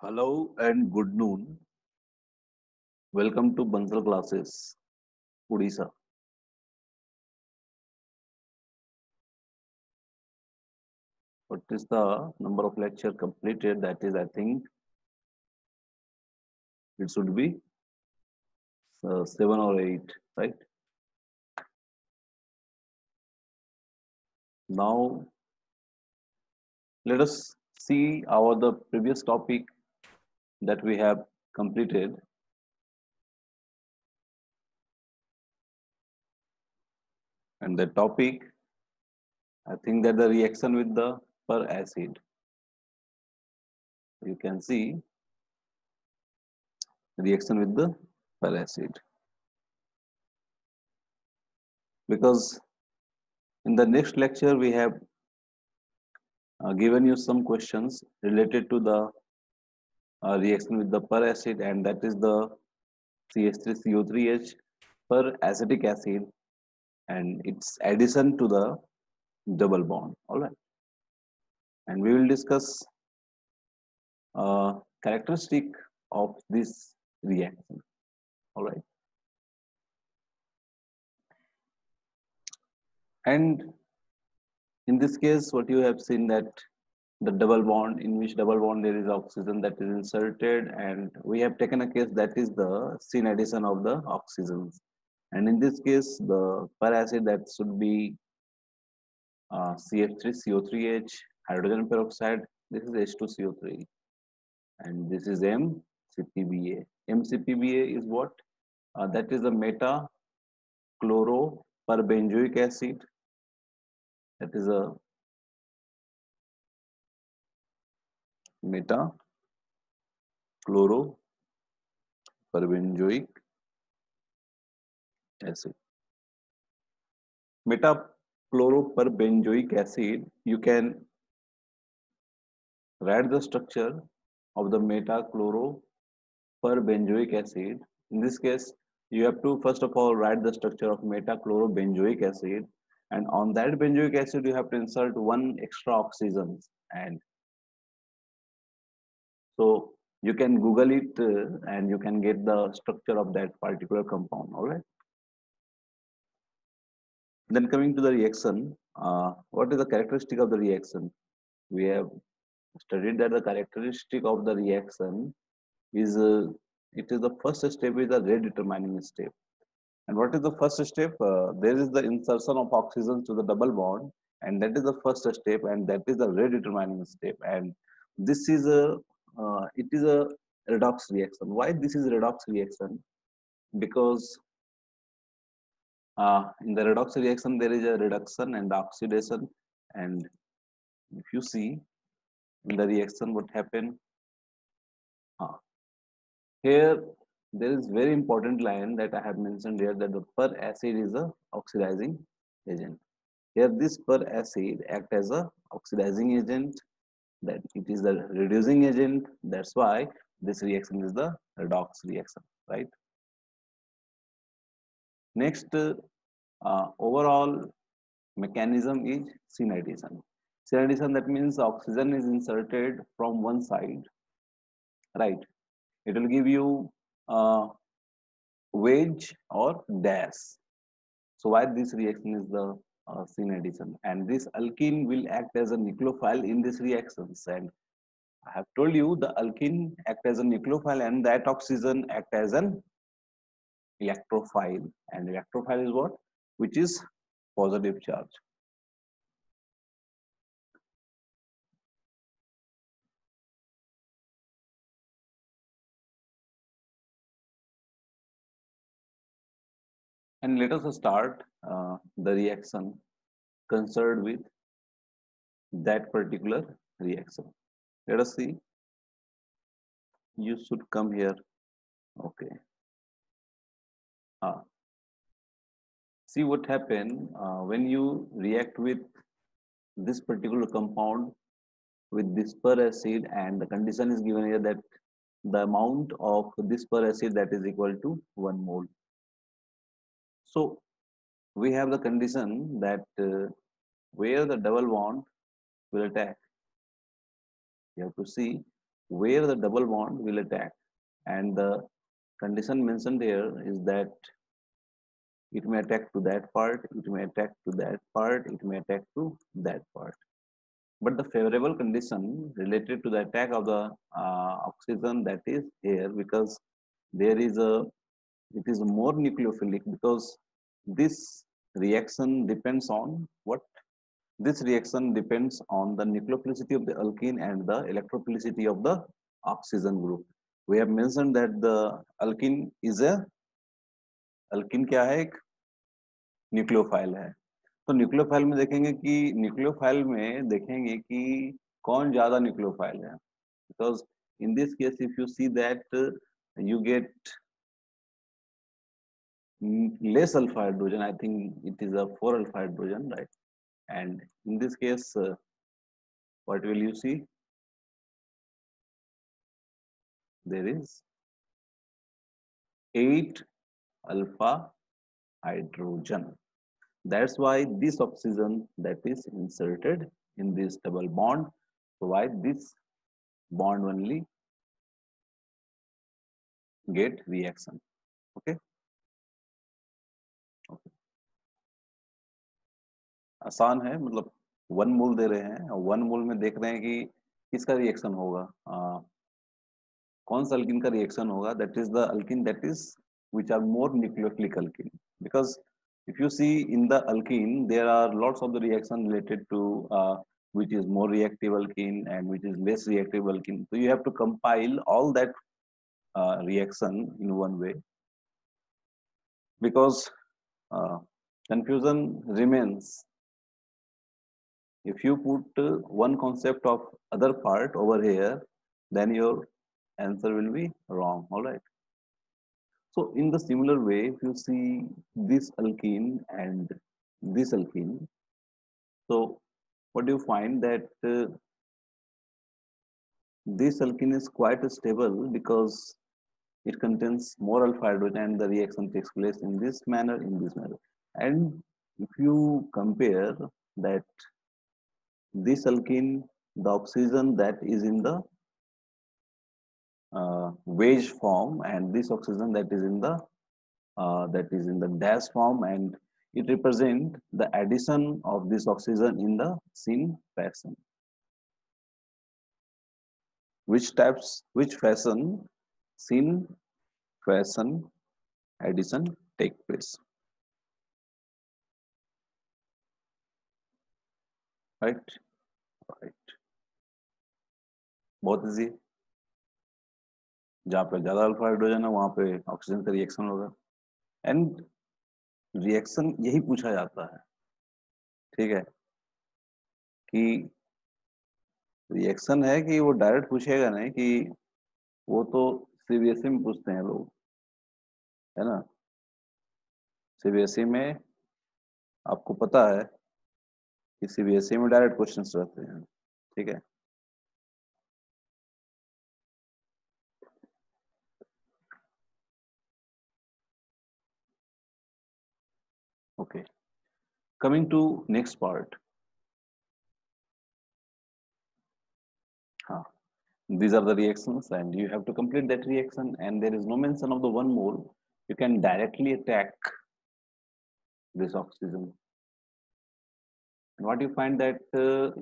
Hello and good noon. Welcome to Bansal classes, Odisha. What is the number of lecture completed? That is, I think it should be 7 or 8, right? Now, let us see our the previous topic that we have completed, and the topic, I think that the reaction with the per acid. You can see reaction with the per acid because in the next lecture we have given you some questions related to the reaction with the per acid, and that is the CH3CO3H per acetic acid and its addition to the double bond. All right, and we will discuss characteristic of this reaction. All right, and in this case, what you have seen that the double bond, in which double bond there is oxygen that is inserted, and we have taken a case that is the syn addition of the oxygens, and in this case the per acid that should be CH3CO3H hydrogen peroxide. This is H2CO3 and this is MCPBA. MCPBA is what? That is the meta chloroperbenzoic acid. That is a meta chloroperbenzoic acid. Meta chloroperbenzoic acid, you can write the structure of the meta chloroperbenzoic acid. In this case, you have to first of all write the structure of meta chlorobenzoic acid, and on that benzoic acid you have to insert one extra oxygen, and so you can Google it and you can get the structure of that particular compound. All right. Then coming to the reaction, what is the characteristic of the reaction? We have studied that the characteristic of the reaction is it is the first step is the rate determining step. And what is the first step? There is the insertion of oxygen to the double bond, and that is the first step, and that is the rate determining step. And this is a it is a redox reaction. Why this is a redox reaction? Because in the redox reaction there is a reduction and oxidation, and if you see in the reaction what happened here, there is very important line that I have mentioned here, that the per acid is a oxidizing agent. Here this per acid act as a oxidizing agent, that it is the reducing agent. That's why this reaction is the redox reaction, right? Next, overall mechanism is syn addition. Syn addition, that means oxygen is inserted from one side, right? It will give you wedge or dash. So why this reaction is the syn addition, and this alkene will act as a nucleophile in this reactions, and I have told you the alkene act as a nucleophile and that oxygen act as an electrophile, and electrophile is what? Which is positive charge. And let us start the reaction concerned with that particular reaction. Let us see. You should come here. Okay. See what happened when you react with this particular compound with this per acid, and the condition is given here that the amount of this per acid that is equal to 1 mole. So we have the condition that where the double bond will attack, you have to see where the double bond will attack, and the condition mentioned here is that it may attack to that part, it may attack to that part, it may attack to that part. But the favorable condition related to the attack of the oxygen, that is here, because there is a, it is more nucleophilic, because this reaction depends on what? This reaction depends on the nucleophilicity of the alkene and the electrophilicity of the oxygen group. We have mentioned that the alkene is a, alkene क्या है, एक nucleophile है. तो nucleophile में देखेंगे कि nucleophile में देखेंगे कि कौन ज्यादा न्यूक्लियोफाइल है, because in this case if you see that you get less alpha hydrogen. I think it is a 4 alpha hydrogen, right? And in this case what will you see? There is 8 alpha hydrogen. That's why this oxygen that is inserted in this double bond, so why this bond only get reaction. Okay, okay. आसान है, मतलब 1 मोल दे रहे हैं और 1 मोल में देख रहे हैं कि किसका रिएक्शन होगा, कौन सा अल्किन का रिएक्शन होगा. That is the alkene that is which are more nucleophilic alkene, because if you see in the alkene there are lots of the reaction related to which is more reactive alkene and which is less reactive alkene, so you have to compile all that reaction in one way, because confusion remains if you put one concept of other part over here, then your answer will be wrong. All right. So in the similar way, if you see this alkene and this alkene, so what do you find that this alkene is quite stable because it contains more alpha hydrogen and the reaction takes place in this manner, in this manner. And if you compare that this alkene, the oxygen that is in the wedge form, and this oxygen that is in the dash form, and it represent the addition of this oxygen in the syn fashion. Which fashion? Syn fashion addition take place. Right? Right. बहुत easy. जहाँ पे ज्यादा alpha hydrogen है वहां पे oxygen का reaction होगा, and reaction यही पूछा जाता है. ठीक है, कि रिएक्शन है कि वो डायरेक्ट पूछेगा नहीं, कि वो तो सीबीएसई में पूछते हैं लोग, है ना. सीबीएसई में आपको पता है कि सीबीएसई में डायरेक्ट क्वेश्चंस रहते हैं. ठीक है. Okay, coming to next part. These are the reactions and you have to complete that reaction, and there is no mention of the 1 mole. You can directly attack this oxygen. And what you find that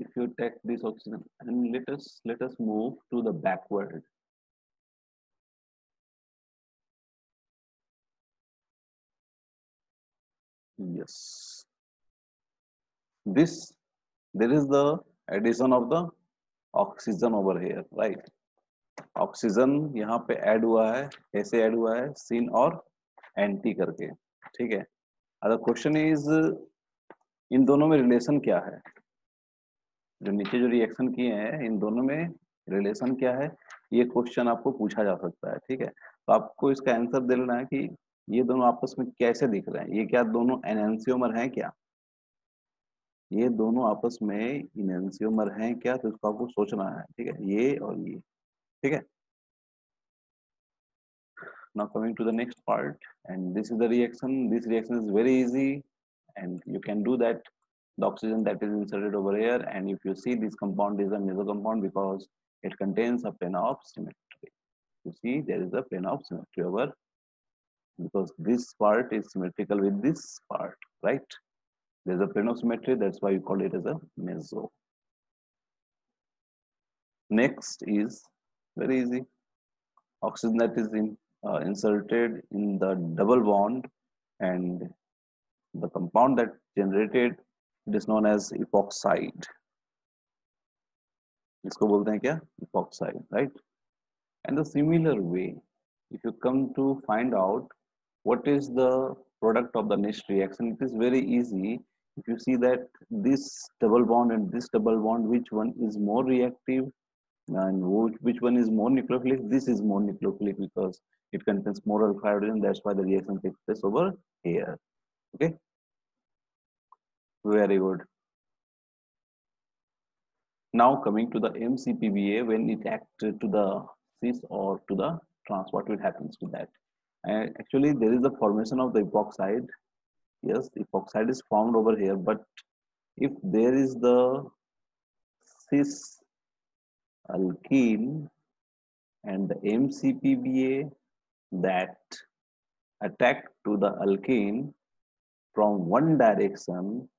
if you attack this oxygen, and let us move to the backward. Yes. This, there is the addition of the oxygen over here, right? Oxygen यहाँ पे add हुआ है, कैसे add हुआ है? सिन और anti करके. ठीक है. अगर क्वेश्चन इज इन दोनों में रिलेशन क्या है, जो नीचे जो रिएक्शन किए हैं इन दोनों में रिलेशन क्या है, ये क्वेश्चन आपको पूछा जा सकता है. ठीक है. तो आपको इसका आंसर दे लेना है कि ये दोनों आपस में कैसे दिख रहे हैं. ये क्या दोनों एनएंसियोमर हैं क्या? ये दोनों आपस में इनएंसियोमर हैं क्या? तो इसको आपको सोचना है. ठीक है, ये और ये. ठीक है. Now coming to the next part, and this is the reaction. This reaction is very easy, and you can do that. The oxygen that is inserted over here, and if you see this compound is a meso compound because It contains a plane of symmetry. You see, there is a plane of symmetry over, because this part is symmetrical with this part, right? There's a plane of symmetry, that's why we call it as a meso. Next is very easy. Oxygen that is inserted in the double bond, and the compound that generated, it is known as epoxide. इसको बोलते हैं क्या? Epoxide, right? And the similar way, if you come to find out what is the product of the next reaction, it is very easy. If you see that this double bond and this double bond, which one is more reactive and which one is more nucleophilic? This is more nucleophilic because it contains more alpha hydrogen. That's why the reaction takes place over here. Okay, very good. Now coming to the MCPBA, when it acts to the cis or to the trans, what will happens to that? And actually, there is a formation of the epoxide. Yes, epoxide is formed over here, but if there is the cis alkene and the MCPBA that attack to the alkene from one direction,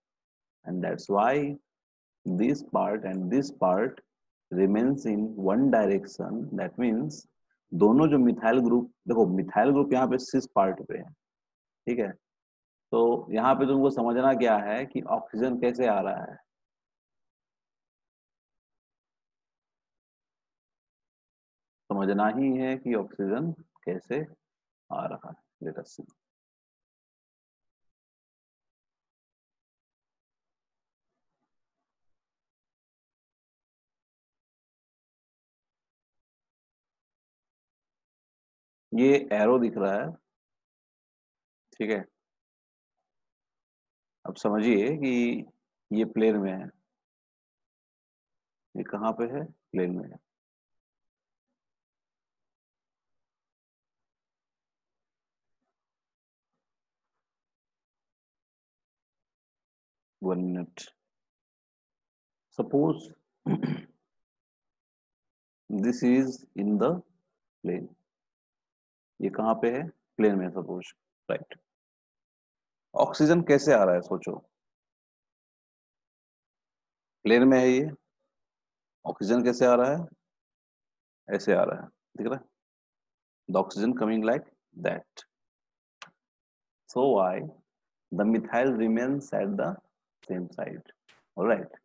and that's why this part and this part remains in one direction. That means दोनों जो methyl group, देखो methyl group यहाँ पे सिस part पे है, ठीक है? तो यहाँ पे तुमको समझना क्या है कि ऑक्सीजन कैसे आ रहा है। समझना ही है कि ऑक्सीजन कैसे आ रहा है। लेट अस सी। ये एरो दिख रहा है, ठीक है? अब समझिए कि ये प्लेन में है, ये कहाँ पे है? प्लेन में है। One minute. Suppose this is in the plane, ये कहाँ पे है? प्लेन में, सपोज, राइट। ऑक्सीजन कैसे आ रहा है सोचो, प्लेन में है ये, ऑक्सीजन कैसे आ रहा है? ऐसे आ रहा है, दिख रहा है? The oxygen coming like that, so why the methyl remains at the same side, alright.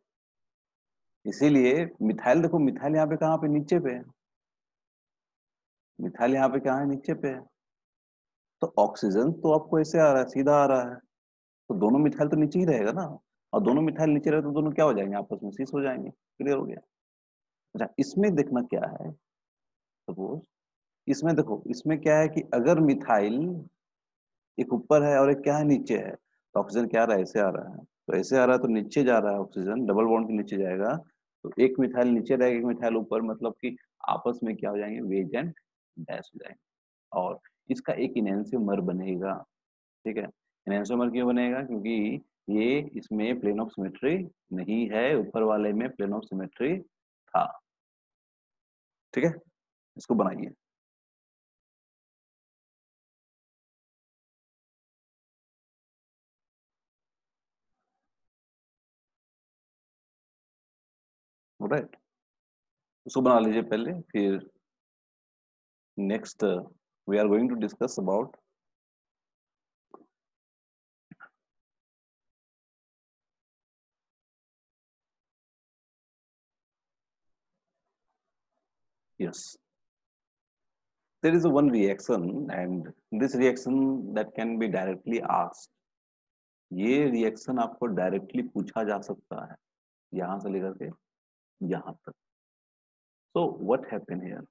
इसीलिए मिथाइल, देखो मिथाइल यहाँ पे कहाँ पे? नीचे पे है। मिथाइल यहाँ पे कहाँ है? नीचे पे है। तो ऑक्सीजन तो आपको ऐसे आ रहा है, सीधा आ रहा है, तो दोनों मिथाइल तो नीचे ही रहेगा ना, और दोनों मिथाइल नीचे रहे तो दोनों क्या हो जाएंगे? आपस में सीस हो जाएंगे। क्लियर हो गया? अच्छा, इसमें देखना क्या है, सपोज इसमें देखो, इसमें क्या है कि अगर मिथाइल एक ऊपर है और एक क्या है? नीचे है, तो ऑक्सीजन क्या आ रहा है? ऐसे आ रहा है। तो ऐसे आ रहा है तो नीचे जा रहा है ऑक्सीजन, डबल बॉन्ड के नीचे जाएगा, तो एक मिथाइल नीचे रहेगा, एक मिथाइल ऊपर, मतलब कि आपस में क्या हो जाएंगे? वेज एंड डैश हो जाएंगे, और इसका एक इनहेंसियोमर बनेगा, ठीक है? इनहेंसियोमर क्यों बनेगा? क्योंकि ये इसमें प्लेन ऑफ सिमेट्री नहीं है, ऊपर वाले में प्लेन ऑफ सिमेट्री था, ठीक है? इसको बनाइए। राइट, उसको बना लीजिए पहले, फिर next we are going to discuss about yes, there is a one reaction, and this reaction that can be directly asked, ये रिएक्शन आपको डायरेक्टली पूछा जा सकता है, यहां से लेकर के यहां तक। सो व्हाट हैपन हियर,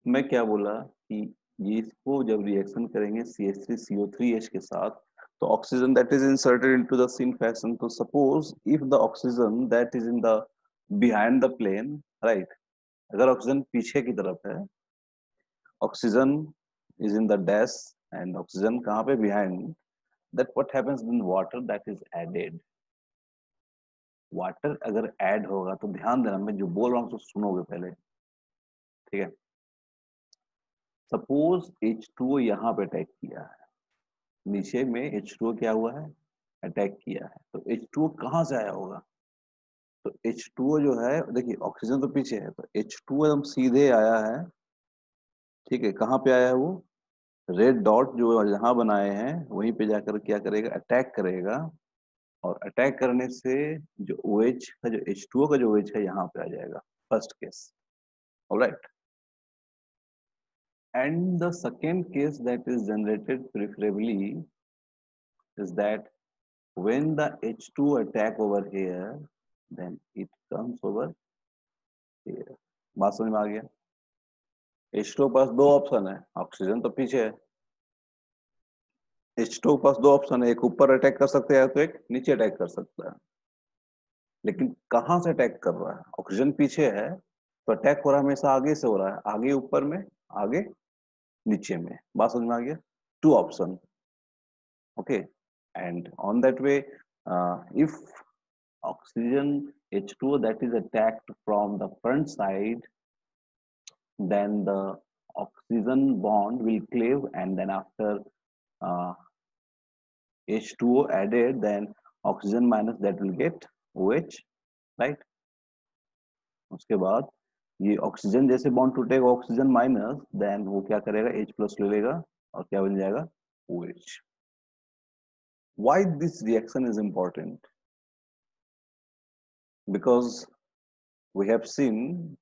मैं क्या बोला कि ये इसको जब रिएक्शन करेंगे CH3CO3H के साथ, तो oxygen that is inserted into the syn fashion, तो suppose if the oxygen that is in the behind the plane, right, अगर ऑक्सीजन पीछे की तरफ है, oxygen is in the dash and oxygen कहाँ पे? behind, that what happens in water that is added, water अगर add होगा तो ध्यान देना, मैं जो बोल रहा हूँ तो सुनोगे पहले, ठीक है। सपोज H2O यहाँ पे अटैक किया है, नीचे में H2O क्या हुआ है, अटैक किया है, तो H2O कहाँ से आया होगा? तो H2O जो है, देखिए ऑक्सीजन तो पीछे है, तो H2O एकदम सीधे आया है, ठीक है। कहाँ पे आया है वो? रेड डॉट जो यहाँ बनाए हैं वहीं पे जाकर क्या करेगा, अटैक करेगा, और अटैक करने से जो OH का, जो H2O का जो OH है यहाँ पे आ जाएगा, first case, alright. And the second case that is generated preferably is that when the H2 attack over here, then it comes over here. बात समझ में आ गया? H2 के पास दो ऑप्शन है, ऑक्सीजन तो पीछे है, H2 के पास दो ऑप्शन है, एक ऊपर अटैक कर सकते हैं तो एक नीचे अटैक कर सकता है। लेकिन कहाँ से अटैक कर रहा है? ऑक्सीजन पीछे है तो अटैक हो रहा है हमेशा आगे से हो रहा है, आगे ऊपर में, आगे नीचे में। बात समझ में आ गया? Two option, okay. And on that way, if oxygen H2O that is attacked from the front side, then the oxygen bond will cleave, and then after uh, H2O added, then oxygen minus that will get OH, right? उसके बाद ये oxygen जैसे bond टूटेगा oxygen minus, then वो क्या करेगा, H plus ले लेगा और क्या बन जाएगा, OH. Why this reaction is important? Because we have seen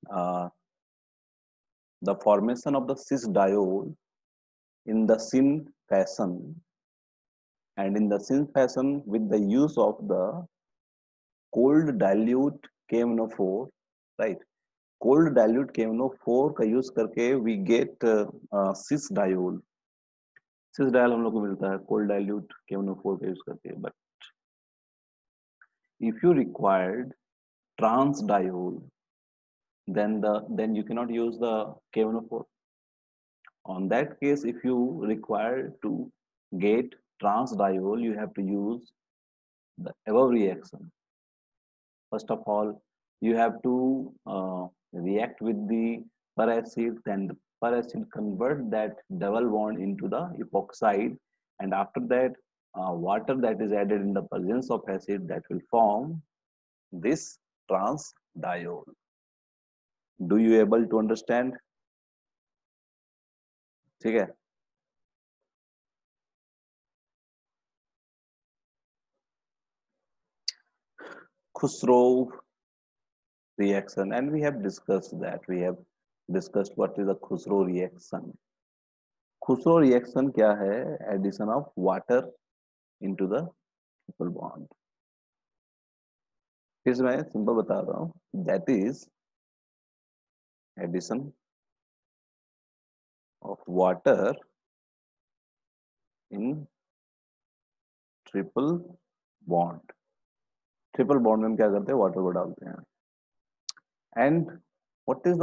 the formation of the cis diol in the syn fashion, and in the syn fashion with the use of the cold dilute KMNO4, right? Cold dilute KMNO4 का use करके we get cis diol. cis diol हम लोग को मिलता है cold dilute KMNO4 का use करके, but if you required trans diol, then you cannot use the KMNO4. On that case, if you require to get trans diol, you have to use the above reaction. First of all, you have to react with the per acid, then the per acid convert that double bond into the epoxide, and after that, water that is added in the presence of acid that will form this trans diol. Do you able to understand? ठीक है? Khusrov reaction, and we have discussed that. We have discussed what is the Khusro reaction. Khusro reaction क्या है? Addition of water into the triple bond. फिर से मैं simple बता रहा हूँ, that is addition of water in triple bond. Triple bond में हम क्या करते हैं, वाटर को डालते हैं. And what is the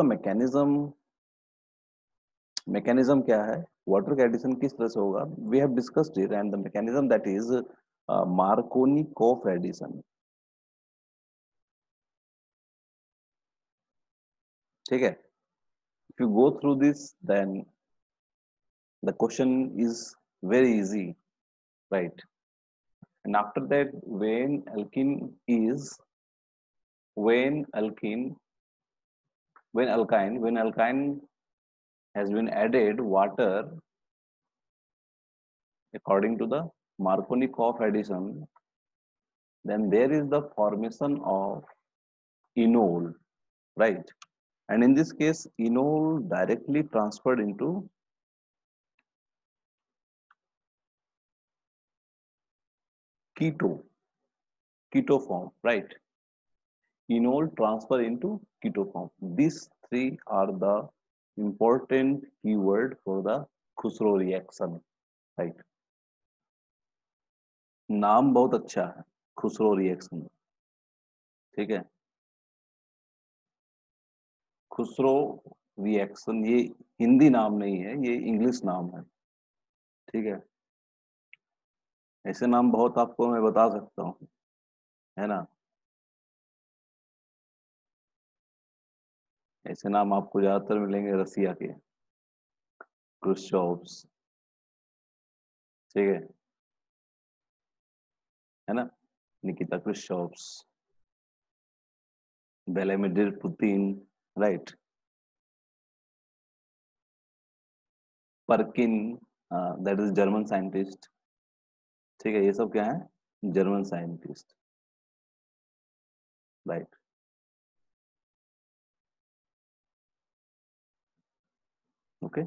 mechanism क्या है, वाटर का एडिशन किस तरह से होगा? We have discussed it, and the mechanism that is Markovnikov addition. ठीक है? If you go through this, then the question is very easy, right? And after that, when alkyne has been added water according to the Markovnikov addition, then there is the formation of enol, right? And in this case, enol directly transferred into keto form, right? Enol transfer into keto form. These three are the important keyword for the Khusro reaction, right? नाम बहुत अच्छा है, Khusro reaction. ठीक है? Khusro reaction ये हिंदी नाम नहीं है, ये इंग्लिश नाम है. ठीक है? ऐसे नाम बहुत आपको मैं बता सकता हूँ, है ना? ऐसे नाम आपको ज्यादातर मिलेंगे रसिया के, क्रुश्चोव्स, ठीक है ना, Nikita Khrushchevs, Vladimir Putin, right, Perkin, that is German scientist, ठीक है, ये सब क्या है, जर्मन साइंटिस्ट, राइट। ओके,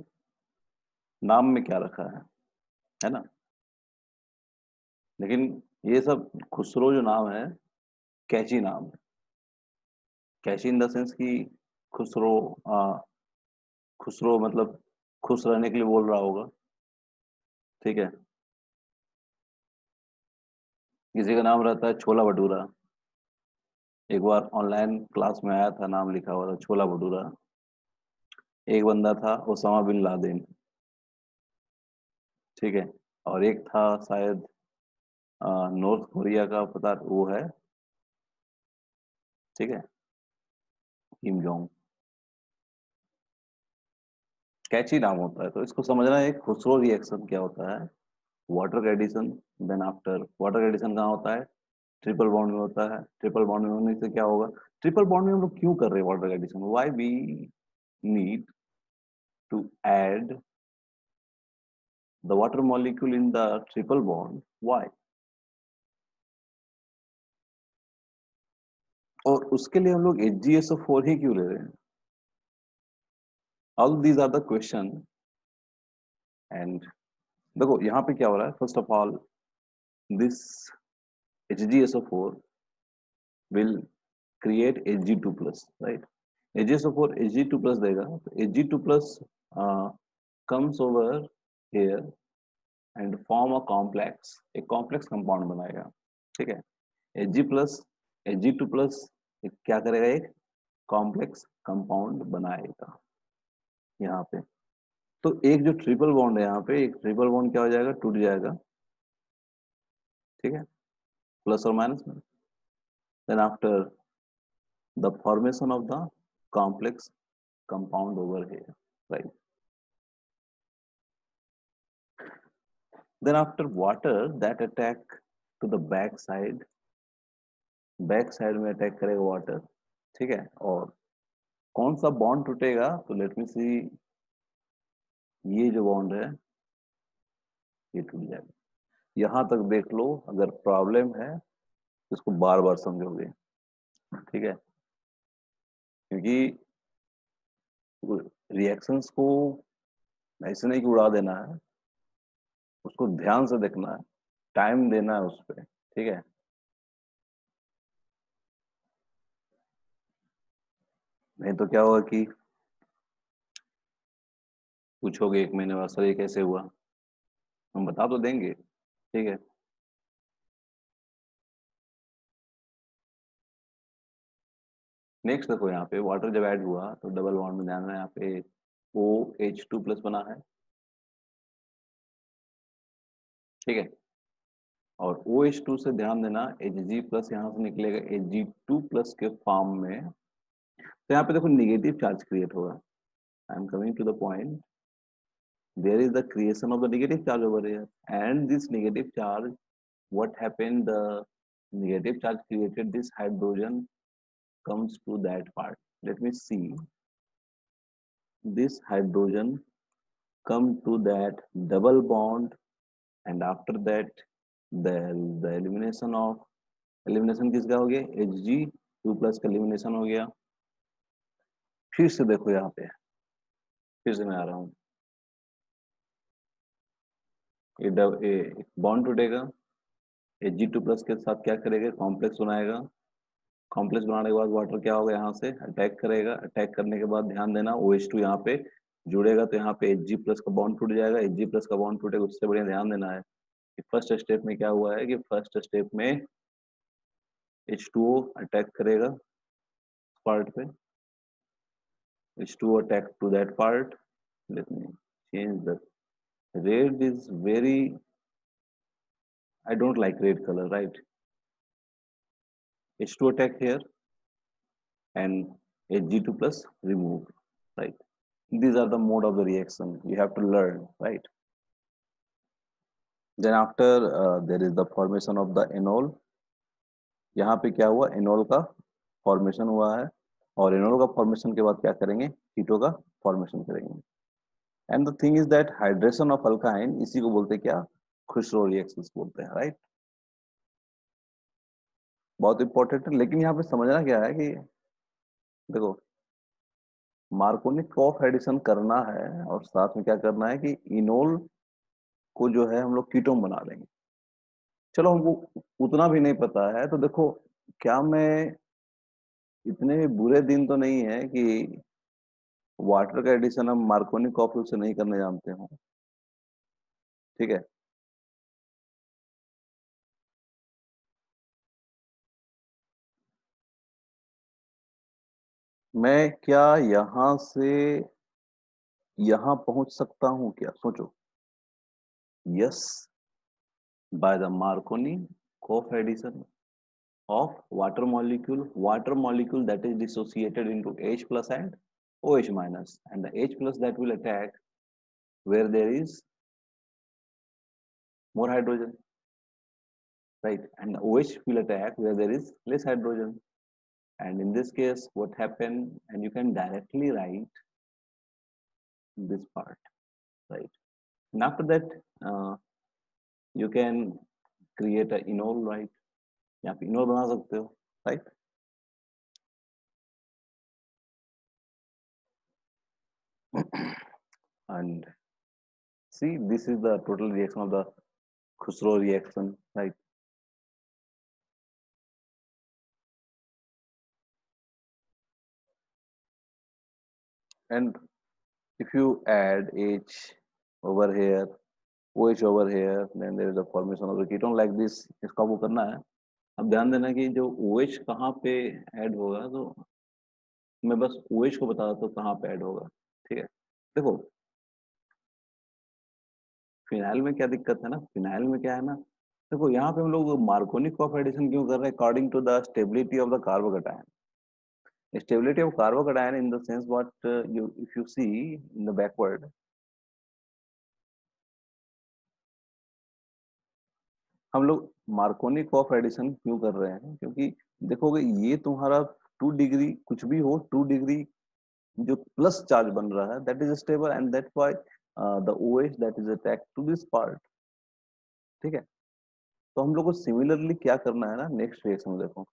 नाम में क्या रखा है ना, लेकिन ये सब खुसरो जो नाम है, कैची नाम है, कैची इन द सेंस कि खुसरो, खुसरो मतलब खुश रहने के लिए बोल रहा होगा, ठीक है। किसी का नाम रहता है छोला भटूरा, एक बार ऑनलाइन क्लास में आया था, नाम लिखा हुआ था छोला भटूरा। एक बंदा था ओसामा बिन लादेन, ठीक है, और एक था शायद नॉर्थ कोरिया का, पता वो है, ठीक है, किम जोंग। कैची नाम होता है, तो इसको समझना है खुसरो रिएक्शन क्या होता है। वाटर का एडिशन, देन आफ्टर वाटर का एडिशन कहाँ होता है, ट्रिपल बॉन्ड में होता है। ट्रिपल बॉन्ड में होने से क्या होगा, ट्रिपल बॉन्ड में हम लोग क्यों कर रहे हैं वाटर का addition, why we need to add the water molecule in the triple bond, why, और उसके लिए हम लोग HgSO4 ही क्यों ले रहे हैं। All these are the question. And देखो यहाँ पे क्या हो रहा है, first of all this HgSO4 will create Hg2 plus, right? HgSO4 Hg2 plus देगा, तो Hg2 plus comes over here and form a complex, एक complex compound बनाएगा, ठीक है। Hg plus Hg2 plus क्या करेगा, एक complex compound बनाएगा यहाँ पे। तो एक जो ट्रिपल बॉन्ड है यहाँ पे, एक ट्रिपल बॉन्ड क्या हो जाएगा, टूट जाएगा, ठीक है, प्लस और माइनस में। Then after the formation of the complex compound over here, right? Then after water that attack to the back side में अटैक करेगा वाटर, ठीक है। और कौन सा बॉन्ड टूटेगा, तो लेट मी सी, ये जो बॉन्ड है ये टूट जाएगा। यहां तक देख लो, अगर प्रॉब्लम है तो इसको बार बार समझोगे, ठीक है, क्योंकि रिएक्शंस को ऐसे नहीं कि उड़ा देना है, उसको ध्यान से देखना है, टाइम देना है उस पर, ठीक है। नहीं तो क्या होगा कि पूछोगे 1 महीने बाद, सर ये कैसे हुआ, हम बता तो देंगे, ठीक है। नेक्स्ट देखो, यहाँ पे वाटर जब ऐड हुआ तो डबल बॉन्ड में ध्यान रहे, यहाँ पे OH2 प्लस बना है, ठीक है। और OH2 से ध्यान देना, Hg प्लस यहाँ से निकलेगा Hg2 प्लस के फॉर्म में, तो यहाँ पे देखो निगेटिव चार्ज क्रिएट होगा। I am coming to the point, there is the creation of the negative charge over here, and this negative charge, what happened, the negative charge created, this hydrogen comes to that part, let me see, this hydrogen come to that double bond, and after that the elimination of, elimination किसका हो गया, Hg2 plus का elimination हो गया। फिर से देखो यहाँ पे, फिर से मैं आ रहा हूँ, ये बॉन्ड टूटेगा, Hg2 प्लस के साथ क्या करेगा, कॉम्प्लेक्स बनाएगा। कॉम्प्लेक्स बनाने के बाद वाटर क्या होगा, यहाँ से अटैक करेगा, अटैक करने के बाद ध्यान देना OH2 यहाँ पे जुड़ेगा, तो यहाँ पे Hg प्लस का बॉन्ड टूट जाएगा। Hg प्लस का बॉन्ड टूटेगा, उससे बढ़िया ध्यान देना है कि फर्स्ट स्टेप में क्या हुआ है, कि फर्स्ट स्टेप में H2O अटैक करेगा पार्ट पे, H2O attack to that part, let me change the, red is very, I don't like red color, right? H2 attack here, and Hg2 plus removed, right? These are the mode of the reaction you have to learn, right? Then after there is the formation of the enol. यहाँ पे क्या हुआ, anole का formation हुआ है, और anole का formation के बाद क्या करेंगे, कीटो का फॉर्मेशन करेंगे। And the thing is that hydration of alkyne, इसी को बोलते हैं क्या, खुशरो रिएक्शंस बोलते हैं, राइट? बहुत इंपॉर्टेंट है। लेकिन यहाँ पे समझना क्या है कि देखो, मार्कोनिक ऑफ एडिशन करना है और साथ में क्या करना है कि इनोल को जो है हम लोग कीटोन बना लेंगे। चलो हमको उतना भी नहीं पता है, तो देखो क्या मैं, इतने भी बुरे दिन तो नहीं है कि वाटर का एडिशन हम मार्कोनिक ऑफ से नहीं करने जानते हो, ठीक है? मैं क्या यहाँ से यहाँ पहुंच सकता हूँ क्या, सोचो। Yes, by the Markovnikov of addition of water molecule that is dissociated into H plus and OH minus, and the H plus that will attack where there is more hydrogen, right? And the OH will attack where there is less hydrogen. And in this case, what happened? And you can directly write this part, right? And after that, you can create a enol, right? यहाँ पे enol बना सकते हो, right? And see, this is the total reaction of the Khusro reaction, right? And if you add H over here, OH over here, then there is a formation of the ketone like this, इसका वो करना है। अब ध्यान देना कि जो OH कहाँ पे ऐड होगा, तो मैं बस OH को बता देता हूँ कहाँ पे ऐड होगा, ठीक है? देखो फिनाइल में क्या दिक्कत है ना, फिनाइल में क्या है ना, देखो यहाँ पे हम लोग मार्कोनिक ऑफ एडिशन क्यों कर रहे हैं, according to the stability of the carbocation. Stability of carbocation in the sense what you, if you see in the backward, हम लोग मार्कोनिक ऑफ एडिशन क्यों कर रहे हैं, क्योंकि देखोगे ये तुम्हारा 2 डिग्री कुछ भी हो, 2 डिग्री जो प्लस चार्ज बन रहा है that is stable, and that why the OH that is attacked to this part, ठीक है? तो हम लोग को सिमिलरली क्या करना है ना, नेक्स्ट रिएक्शन में देखो,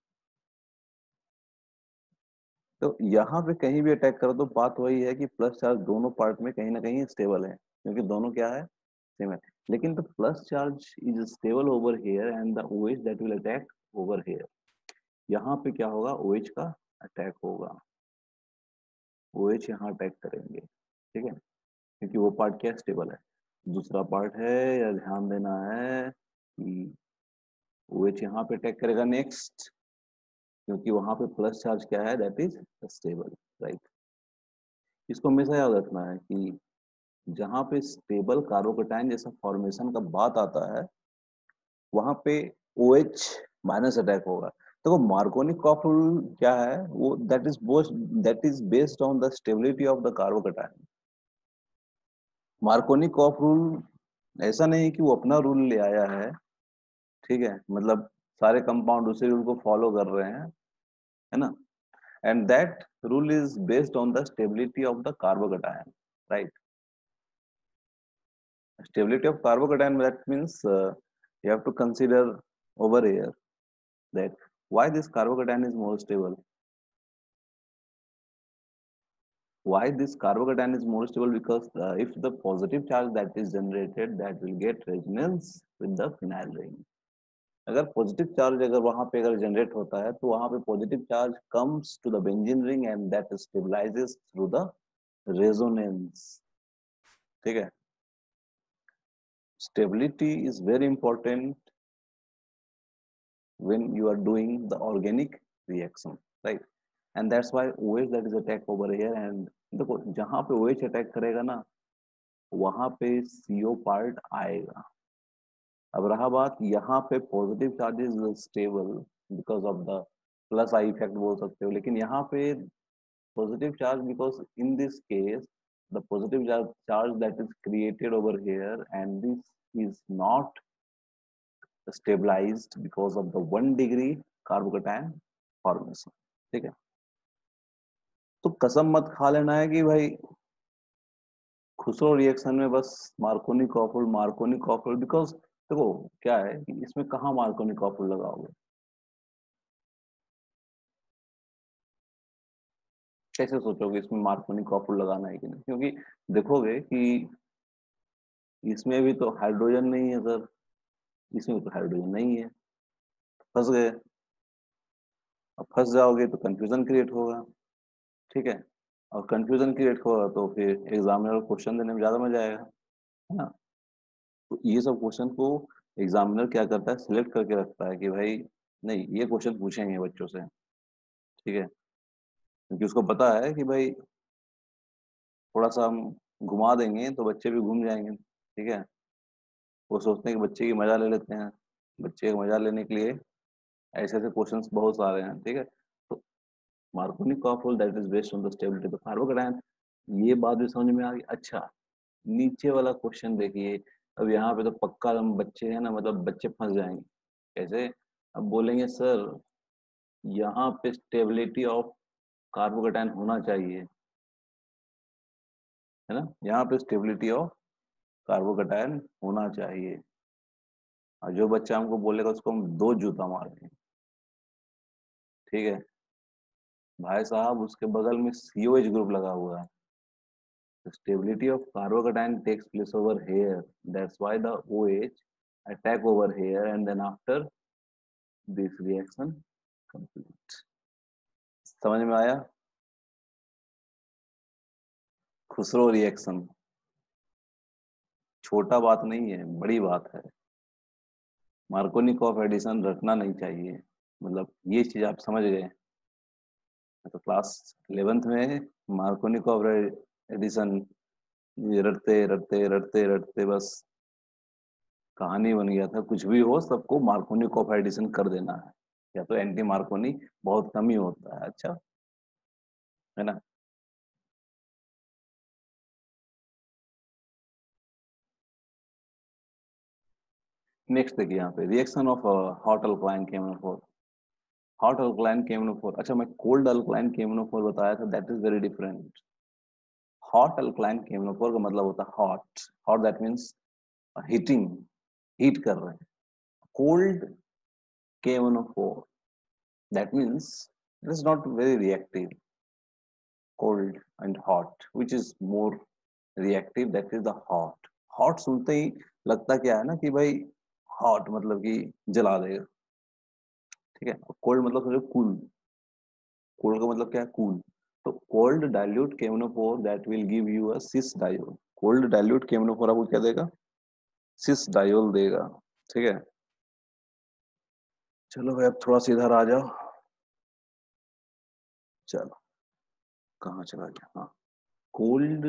तो यहाँ पे कहीं भी अटैक करो तो बात वही है कि प्लस चार्ज दोनों पार्ट में कहीं ना कहीं स्टेबल है, क्योंकि दोनों क्या है, सेम है। लेकिन the plus charge is stable over here and the OH that will attack over here, यहाँ पे क्या होगा, OH का अटैक होगा, OH यहाँ अटैक करेंगे, ठीक है? क्योंकि वो पार्ट क्या स्टेबल है। दूसरा पार्ट है या ध्यान देना है कि OH यहाँ पे अटैक करेगा नेक्स्ट, क्योंकि वहां पे प्लस चार्ज क्या है, दैट इज स्टेबल, राइट? इसको हमेशा याद रखना है कि जहाँ पे स्टेबल कार्बोकेटाइन जैसा फॉर्मेशन का बात आता है, वहां पे OH माइनस अटैक होगा। तो मार्कोनिक ऑफ रूल क्या है, वो that is based on the stability of the carbocation. मार्कोनिक of rule ऐसा नहीं कि वो अपना रूल ले आया है, ठीक है? मतलब सारे कंपाउंड उसी रूल को फॉलो कर रहे हैं, है ना? And that rule is based on the stability of the carbocation, right? Stability of carbocation, that means you have to consider over here that why this carbocation is more stable. Why this carbocation is more stable? Because if the positive charge that is generated, that will get resonance with the phenyl ring. अगर positive charge अगर वहां पे अगर generate होता है, तो वहां पे positive charge comes to the benzene ring and that stabilises through the resonance, ठीक है? Stability is very important when you are doing the organic reaction, right? And that's why OH that is attack over here, and देखो जहां पे OH attack करेगा ना, वहां पे CO part आएगा। अब रहा बात यहाँ पे positive charges stable because of the plus I effect बोल सकते हो, लेकिन यहाँ पे positive charge because in this case the positive charge that is created over here, and this is not stabilized because of the 1 degree carbocation formation. ठीक है, तो कसम मत खा लेना है कि भाई खुसरो रिएक्शन में बस मार्कोनी कॉफुल बिकॉज देखो क्या है कि इसमें कहाँ मार्कोनी कॉफुल लगाओगे, कैसे सोचोगे इसमें मार्कोनी कॉफुल लगाना है कि नहीं, क्योंकि देखोगे कि इसमें भी तो हाइड्रोजन नहीं है सर, इसमें तो हाइड्रोजन नहीं है, फंस गए। अब फंस जाओगे तो कंफ्यूजन क्रिएट होगा। ठीक है, और कंफ्यूजन क्रिएट होगा तो फिर एग्जामिनर को क्वेश्चन देने में ज्यादा मजा आएगा, है ना। तो ये सब क्वेश्चन को एग्जामिनर क्या करता है, सिलेक्ट करके रखता है कि भाई नहीं ये क्वेश्चन पूछेंगे बच्चों से। ठीक है, क्योंकि उसको पता है कि भाई थोड़ा सा हम घुमा देंगे तो बच्चे भी घूम जाएंगे। ठीक है, वो सोचते हैं कि बच्चे की मजा ले लेते हैं, बच्चे का मजा लेने के लिए ऐसे ऐसे क्वेश्चंस बहुत सारे हैं। ठीक है, तो Markovnikov that is based on the stability of carbocation, ये बात भी समझ में आ गई। अच्छा, नीचे वाला क्वेश्चन देखिए, अब यहाँ पे तो पक्का हम बच्चे हैं ना, मतलब बच्चे फंस जाएंगे। कैसे? अब बोलेंगे सर यहाँ पे स्टेबिलिटी ऑफ कार्बोकेटायन होना चाहिए, है ना, यहाँ पे स्टेबिलिटी ऑफ कार्बोकेटायन होना चाहिए, और जो बच्चा हमको बोलेगा उसको हम 2 जूता मारेंगे। ठीक है भाई साहब, उसके बगल में COH ग्रुप लगा हुआ है, stability of carbocation takes place over here, that's why the OH attack over here, and then after this reaction complete। समझ में आया? खुसरो रिएक्शन छोटा बात नहीं है, बड़ी बात है। मार्कोनिकॉफ एडिशन रटना नहीं चाहिए, मतलब ये चीज आप समझ गए। तो क्लास 11th में मार्कोनिकॉफ एडिशन रटते रटते रटते रटते बस कहानी बन गया था। कुछ भी हो सबको मार्कोनी कॉफ एडिशन कर देना है, या तो एंटी मार्कोनी बहुत कम ही होता है। अच्छा, है ना। नेक्स्ट देखिए यहाँ पे reaction of hot alkaline KMnO4। Hot alkaline KMnO4, अच्छा मैं कोल्ड अल्कलाइन KMnO4 बताया था, that is very different. Hot alkaline KMnO4 का मतलब होता है hot, hot that means heating, heat कर रहे हैं। Cold KMnO4 that means it is not very reactive. cold and hot, which is more reactive, that is the hot। hot सुनते ही लगता क्या है ना कि भाई hot मतलब कि जला देगा। ठीक है, cold मतलब समझो कूल, cold का मतलब क्या है, कूल। तो cold dilute KMnO4 that will give you a cis diol। cold dilute KMnO4 आपको क्या देगा, cis diol देगा। ठीक है, चलो भाई अब थोड़ा सा इधर आ जाओ। चलो कहाँ चला गया, हाँ। cold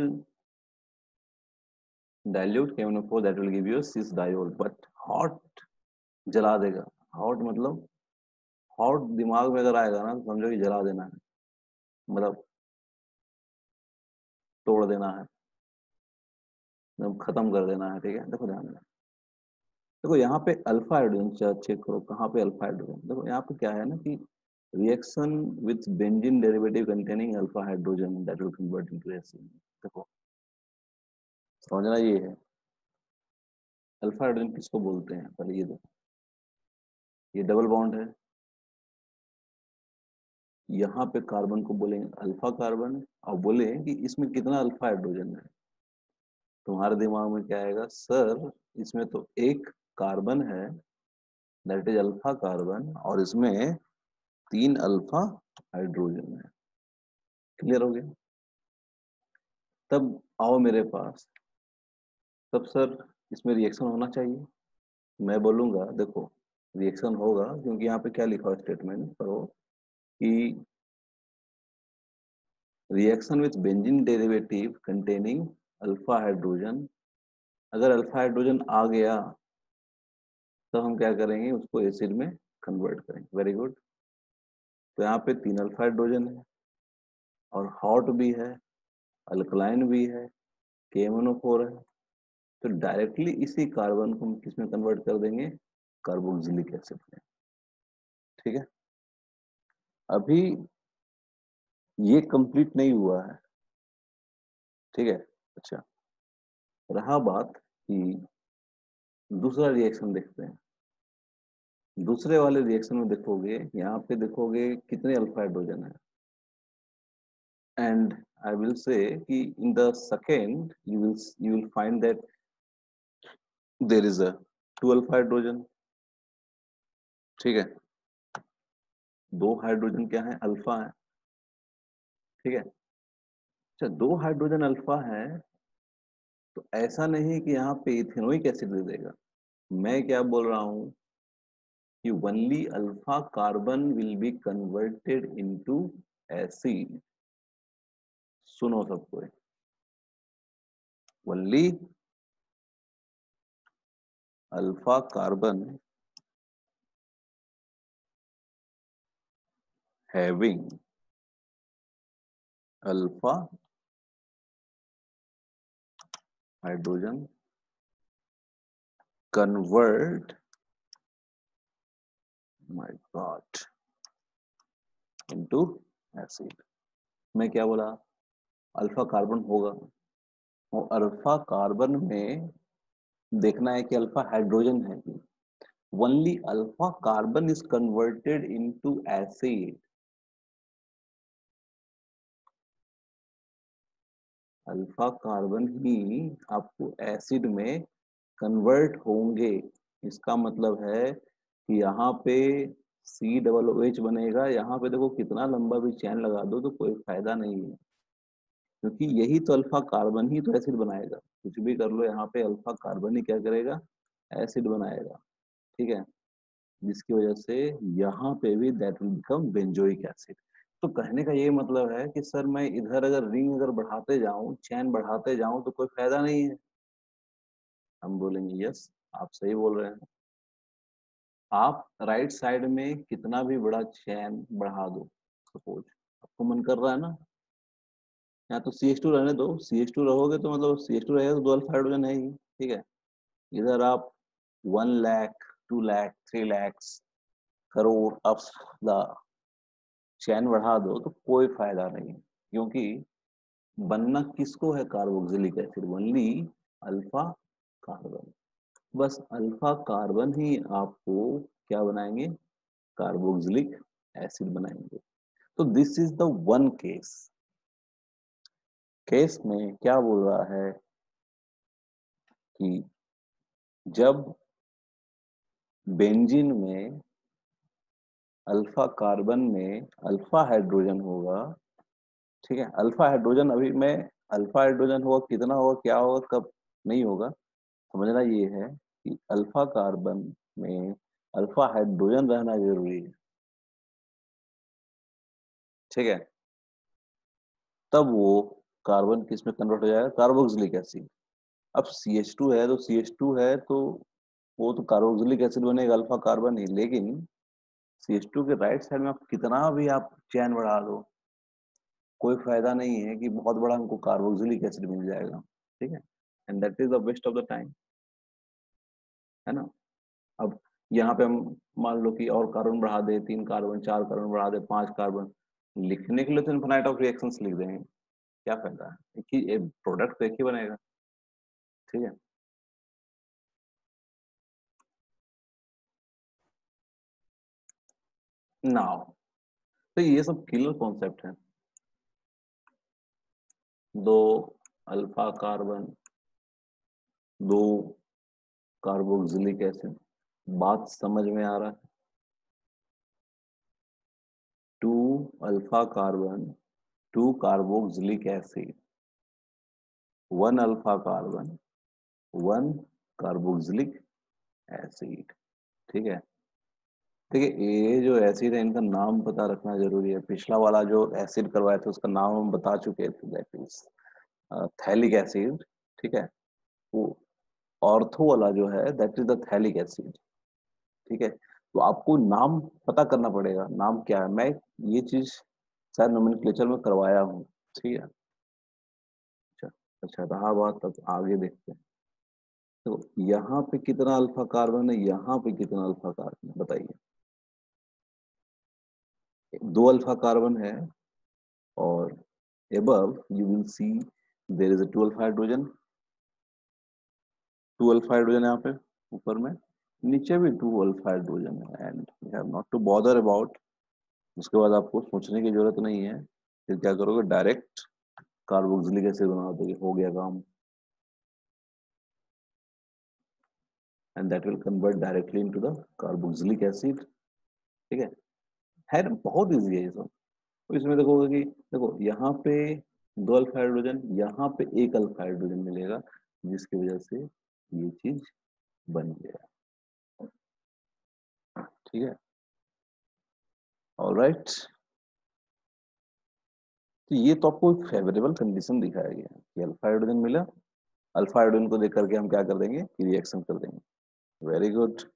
dilute KMnO4 that will give you a cis diol, but hot जला देगा। हॉट मतलब हॉट दिमाग में अगर आएगा ना तो समझो कि जला देना है, मतलब तोड़ देना है, मतलब खत्म कर देना है। ठीक है, देखो ध्यान देना। देखो यहाँ पे अल्फा हाइड्रोजन चेक करो, कहाँ पे अल्फा हाइड्रोजन, देखो यहाँ पे क्या है ना कि reaction with benzene derivative containing alpha hydrogen that will convert into acid. देखो समझना ये है, अल्फा हाइड्रोजन किसको बोलते हैं पहले ये देखो, ये डबल बॉन्ड है, यहाँ पे कार्बन को बोलेंगे अल्फा कार्बन, और बोले कि इसमें कितना अल्फा हाइड्रोजन है। तुम्हारे दिमाग में क्या आएगा, सर इसमें तो एक कार्बन है दैट इज अल्फा कार्बन, और इसमें 3 अल्फा हाइड्रोजन है। क्लियर हो गया? तब आओ मेरे पास, तब सर इसमें रिएक्शन होना चाहिए। मैं बोलूंगा देखो रिएक्शन होगा, क्योंकि यहाँ पे क्या लिखा है स्टेटमेंट पढ़ो कि reaction with benzene derivative containing alpha hydrogen, अगर अल्फा हाइड्रोजन आ गया तो हम क्या करेंगे, उसको एसिड में कन्वर्ट करेंगे। वेरी गुड, तो यहाँ पे 3 अल्फा हाइड्रोजन है, और हॉट भी है, अल्कलाइन भी है, KMnO4 है, तो डायरेक्टली इसी कार्बन को हम किसमें कन्वर्ट कर देंगे, कार्बोक्सिलिक एसिड में। ठीक है, अभी ये कंप्लीट नहीं हुआ है। ठीक है, अच्छा, रहा बात कि दूसरा रिएक्शन देखते हैं। दूसरे वाले रिएक्शन में देखोगे, यहाँ पे देखोगे कितने अल्फा हाइड्रोजन है, एंड आई विल से कि in the second you will find that there is a 2 alpha hydrogen. ठीक है, 2 हाइड्रोजन क्या है, अल्फा है। ठीक है, अच्छा, 2 हाइड्रोजन अल्फा है, तो ऐसा नहीं कि यहाँ पे इथेनोइक एसिड दे देगा। मैं क्या बोल रहा हूँ कि only alpha carbon will be converted into acid. सुनो सबको, only alpha carbon having alpha hydrogen convert, my god, into acid। मैं क्या बोला, अल्फा कार्बन होगा, और अल्फा कार्बन में देखना है कि अल्फा हाइड्रोजन है कि only alpha carbon is converted into acid. Alpha carbon ही आपको एसिड में कन्वर्ट होंगे। इसका मतलब है कि यहाँ पे COOH बनेगा। यहाँ पे देखो कितना लंबा भी चैन लगा दो तो कोई फायदा नहीं है, क्योंकि यही तो अल्फा कार्बन ही तो एसिड बनाएगा। कुछ भी कर लो, यहाँ पे अल्फा कार्बन ही क्या करेगा, एसिड बनाएगा। ठीक है, जिसकी वजह से यहाँ पे भी that will become benzoic acid. तो कहने का ये मतलब है कि सर मैं इधर अगर रिंग अगर बढ़ाते जाऊं, चैन बढ़ाते जाऊं तो कोई फायदा नहीं है। हम बोलेंगे यस, आप सही बोल रहे हैं। आप राइट साइड में कितना भी बड़ा चैन बढ़ा दो, सपोज आपको मन कर रहा है ना, या तो CH2 रहने दो, CH2 रहोगे तो मतलब CH2 रहेगा तो 2 अल्फा हाइड्रोजन है ही। ठीक है, इधर आप 1 lakh 2 lakh 3 lakh crore of the chain बढ़ा दो तो कोई फायदा नहीं, क्योंकि बनना किसको है, carboxylic acid, only alpha carbon. बस अल्फा कार्बन ही आपको क्या बनाएंगे, कार्बोक्सिलिक एसिड बनाएंगे। तो this is the one case. Case में क्या बोल रहा है कि जब बेंजीन में अल्फा कार्बन में अल्फा हाइड्रोजन होगा। ठीक है, अल्फा हाइड्रोजन अभी मैं, अल्फा हाइड्रोजन होगा कितना होगा, क्या होगा, कब नहीं होगा, समझना ये है कि अल्फा कार्बन में अल्फा हाइड्रोजन रहना जरूरी है। ठीक है, तब वो कार्बन किस में कन्वर्ट हो जाएगा, कार्बोक्सिलिक एसिड। अब CH2 है तो CH2 है तो वो तो कार्बोक्सिलिक एसिड बनेगा, अल्फा कार्बन ही। लेकिन CH2 के राइट साइड में आप कितना भी आप चैन बढ़ा दो, कोई फायदा नहीं है कि बहुत बड़ा हमको कार्बोक्सिलिक एसिड मिल जाएगा। ठीक है, and that is the waste of the time, है ना। अब यहाँ पे हम मान लो कि और कार्बन बढ़ा दे, 3 कार्बन 4 कार्बन बढ़ा दे, 5 कार्बन, लिखने के लिए तो इनफिनाइट ऑफ रिएक्शंस लिख देंगे, क्या फायदा है कि प्रोडक्ट तो एक ही बनेगा। ठीक है, नाउ तो ये सब किलर कॉन्सेप्ट है। 2 अल्फा कार्बन, 2 कार्बोक्सिलिक एसिड, बात समझ में आ रहा है। 2 alpha carbon, 2 carboxylic acid, 1 alpha carbon, 1 carboxylic acid. ठीक है, देखिए ये जो एसिड है इनका नाम पता रखना जरूरी है। पिछला वाला जो एसिड करवाया था उसका नाम हम बता चुके थे, दैट इज थैलिक एसिड। ठीक है, वो ऑर्थो वाला जो है that is the phthalic acid. ठीक है, तो आपको नाम पता करना पड़ेगा, नाम क्या है। मैं ये चीज शायद नोमेनक्लेचर में करवाया हूँ, ठीक है। अच्छा, अच्छा रहा बात, अब आगे देखते हैं। तो यहाँ पे कितना अल्फा कार्बन है, यहाँ पे कितना अल्फा कार्बन है, बताइए। दो अल्फा कार्बन है, और above you will see there is a 2 alpha hydrogen, 2 alpha hydrogen यहाँ पे ऊपर में, नीचे भी 2 अल्फा हाइड्रोजन है, and you have not to bother about. उसके बाद आपको सोचने की जरूरत नहीं है, फिर क्या करोगे, डायरेक्ट कार्बोक्सिलिक एसिड बना दोगे, हो गया काम। And that will convert directly into the carboxylic acid, ठीक है ना, बहुत इजी है ये सब। तो इसमें देखोगे कि देखो यहाँ पे 2 अल्फा हाइड्रोजन, यहाँ पे 1 अल्फा हाइड्रोजन मिलेगा, जिसकी वजह से ये चीज बन गया, ठीक है। ऑलराइट, तो ये तो आपको फेवरेबल कंडीशन दिखाया गया है कि अल्फा हाइड्रोजन मिला, अल्फा हाइड्रोजन को देख करके हम क्या कर देंगे कि रिएक्शन कर देंगे। Very good.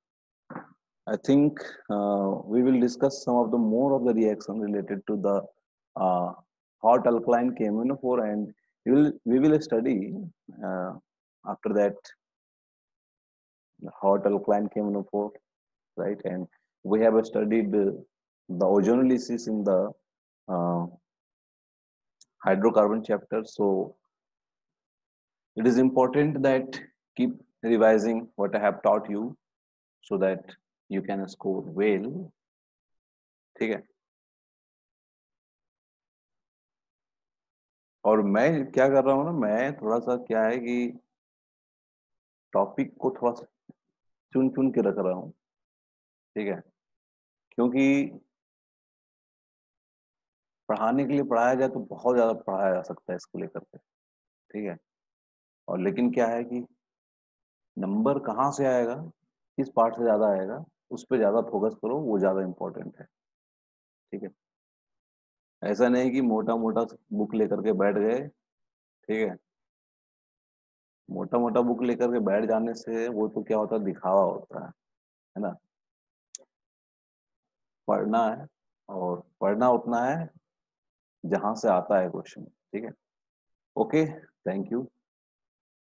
I think we will discuss some of the more of the reaction related to the uh, hot alkaline KMnO4, and we will study uh, after that the hot alkaline KMnO4, right? And we have studied the ozonolysis in the uh, hydrocarbon chapter. So it is important that keep revising what I have taught you so that you can score well, ठीक है। और मैं क्या कर रहा हूँ ना, मैं थोड़ा सा क्या है कि टॉपिक को थोड़ा सा चुन चुन के रख रहा हूँ, ठीक है, क्योंकि पढ़ाने के लिए पढ़ाया जाए तो बहुत ज्यादा पढ़ाया जा सकता है इसको लेकर के, ठीक है। और लेकिन क्या है कि नंबर कहाँ से आएगा, किस पार्ट से ज्यादा आएगा, उस पर ज्यादा फोकस करो, वो ज्यादा इंपॉर्टेंट है, ठीक है। ऐसा नहीं कि मोटा मोटा बुक लेकर के बैठ गए, ठीक है। मोटा मोटा बुक लेकर के बैठ जाने से वो तो क्या होता है, दिखावा होता है ना। पढ़ना है, और पढ़ना उतना है जहां से आता है क्वेश्चन, ठीक है। Okay, thank you.